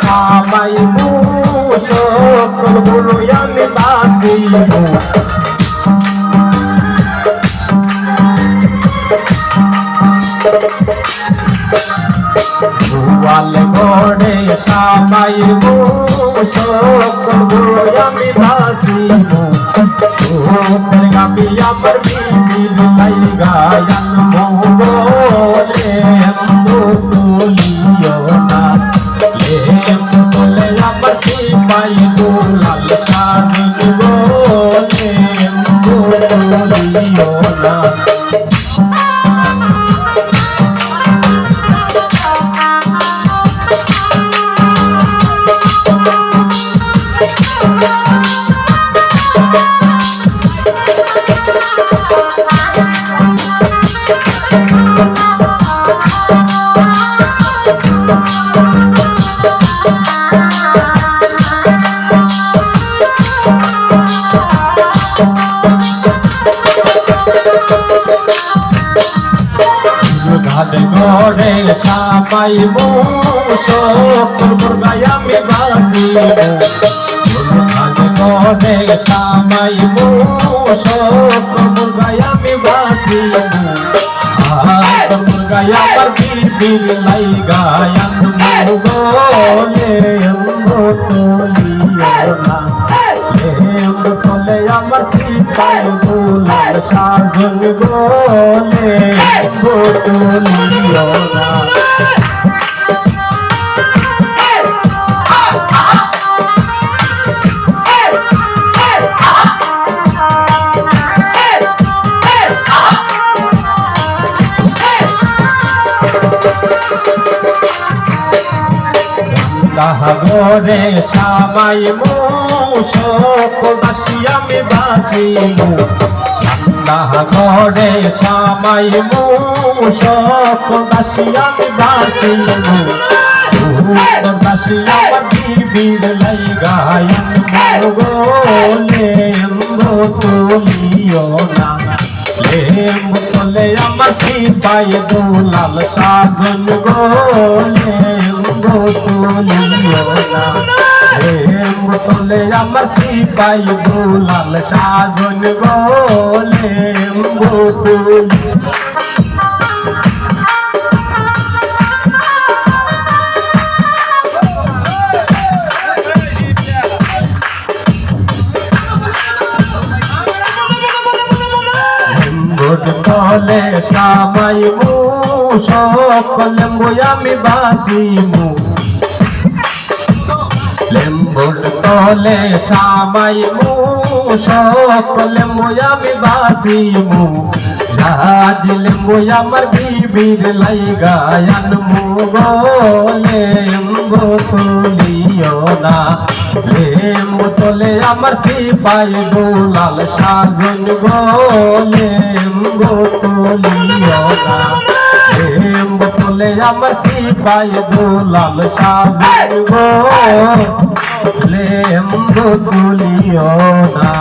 সামাই সকল গুরু আমি বাসিব গোয়াল ঘরে সামাই সকল গুরু আমি বাসিব গাবি আমার বিবির লাই গায়ন মোগলে তুলিও না সিপাই দুলাল শাহিন গোলে তুলিও না ঘরে সামাই সকল মুরগায় আমি বাসিব ঘরে সামাই সকল মুরগায় আমি বাসিব মুরগায় আমার বিবির লাই গায়ন মোগলে তুলিও না তোলে আমার সিপাই দুলাল শাহিন গোলে তুলিও না ঘরে সামাই সকল দাসী আমি বাসিব ঘরে সামাই সকল দাসী আমি বাসিব দাসী আমার বিবির লাই গায়ন মোগলে তুলিও না তোলে আমার সিপাই দুলাল শাহিন গোলে তুলিও না তোলে আমার সিপাই দুলাল শাহিন গোলে তুলিও তলে সামাই সকল আমি বাসিব লেম্বুর তলে সামাই সকল আমি বাসিব জাহাজ লেম্বু আমার বিবির লাই গায়ন মোগলে তুলিও না লেম্বু তলে আমার সিপাই দুলাল শাহিন গোলে তুলিও না তোলে আমার সিপাই দুলাল শাহিন গোলে তুলিও না।